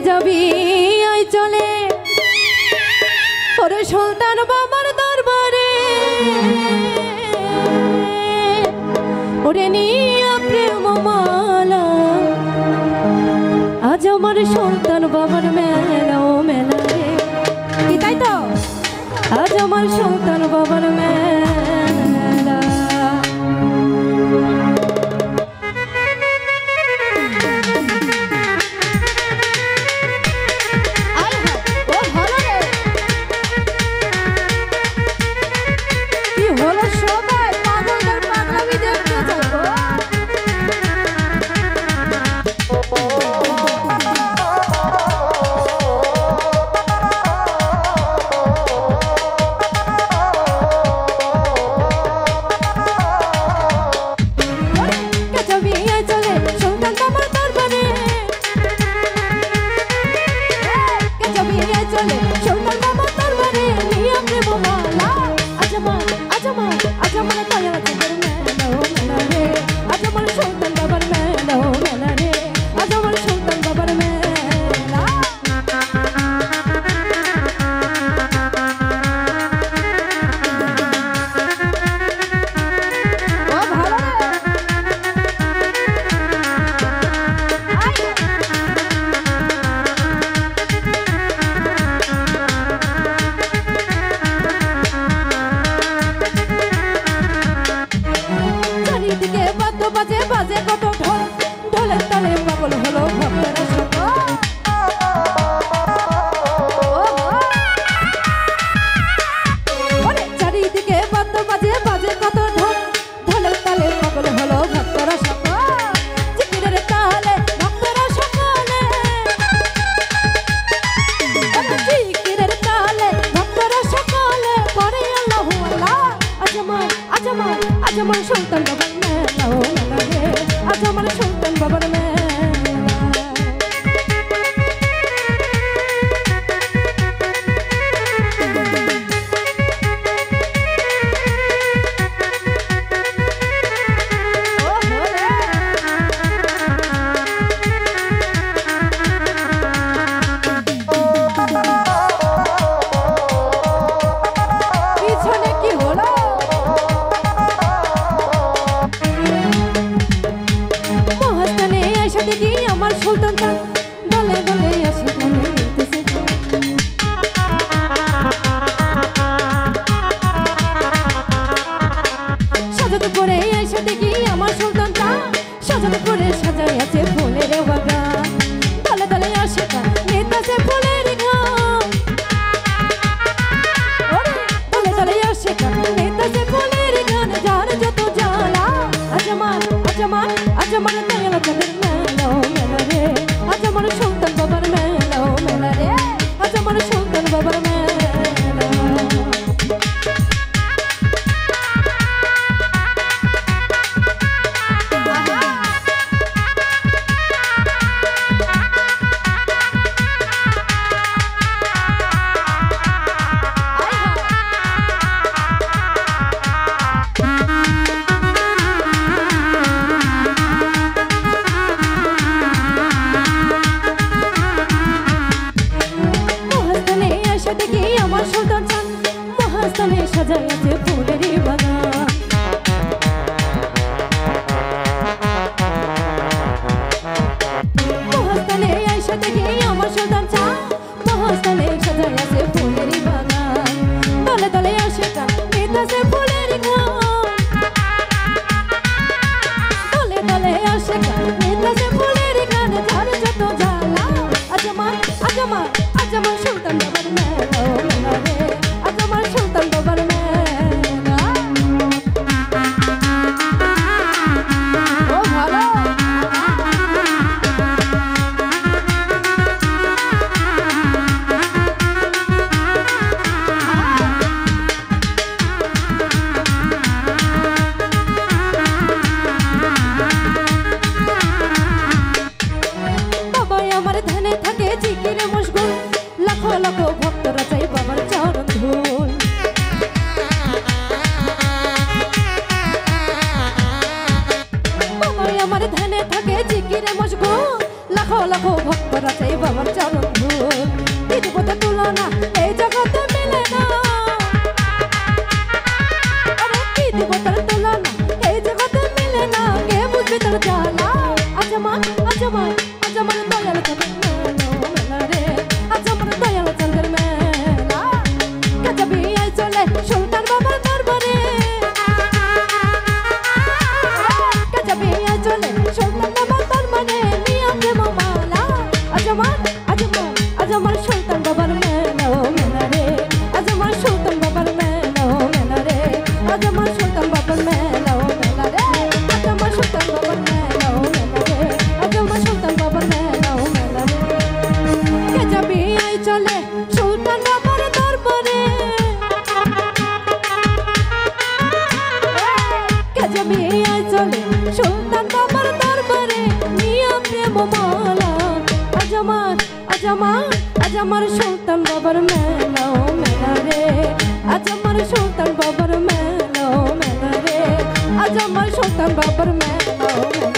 যাবি আই চলে ওরে সুলতান বাবার দরবারে ওরে নিয়া প্রেম মালা আজ আমার সুলতান বাবার মেলা ও মেলা রে কি তাই তো আজ আমার সুলতান বাবার মেলা বাজে বাজে কত ঢোল ঢোলের তালে পাগল হলো ভক্তরা সকল চারিদিকে বাদ্য বাজে বাজে কত ঢোল ঢোলের তালে পাগল হলো ভক্তরা সকল জিকিরের তালে ভক্তরা সকলে জিকিরের তালে ভক্তরা সকলে পড়ে আল্লাহু আল্লাহ আজ আমার সুলতান বাবার মেলা ও মেলা রে আজ আমার সুলতান বাবার মেলা আমার সুলতান দলে দলে আসে সাজাতে করে এসে দেখি আমার সুলতান সাজাতে করে সাজাই আছে ফুলের বাগান দলে দলে আসে নেতাছে ফুলের গান দলে দলে আসে নেতাছে ফুলের গান যার যত জ্বালা আজ আমার দয়ালা চাঁদের মেলা ও মেলা রে আজ আমার সুলতান বাবার মেলা ও মেলা রে আজ আমার সুলতান বাবার মেলা দেখি আমার সুলতান চান মহাস্থানে সাজাই আছে ফুলের বাগান মহাস্থানে এসে দেখি আমার সুলতান চান মহাস্থানে সাজাই আছে ফুলের বাগান দলে দলে আসে নেতাছে ফুলের গান দলে দলে আসে নেতাছে ফুলের গান যার যত জ্বালা আজ আমার সুলতান বাবার মেলা ও মেলা রে আজ আমার সুলতান বাবার মেলা ও ভালো বাবা আমার ধ্যানে থাকে জিকিরে মশগুল লাখো লাখো ভক্তরা চাই বাবার চরণ ধুল বাবা আমার ধ্যানে থাকে জিকিরে মশগুল লাখো লাখো ভক্তরা চাই বাবার চরণ আমার সুলতান বাবার মেলা ও মেলা রে আজ আমার সুলতান বাবার মেলা ও মেলা রে আজ আমার সুলতান বাবার মেলা ও মেলা রে কে যাবি আই চলে সুলতান বাবার দরবারে কে যাবি আই চলে সুলতান বাবার দরবারে নিয়া প্রেম মালা আজ আমার সুলতান বাবার মেলা ও মেলা রে আজ আমার সুলতান বাবার মেলা ও মেলা রে আজ আমার সুলতান বাবার মেলা ও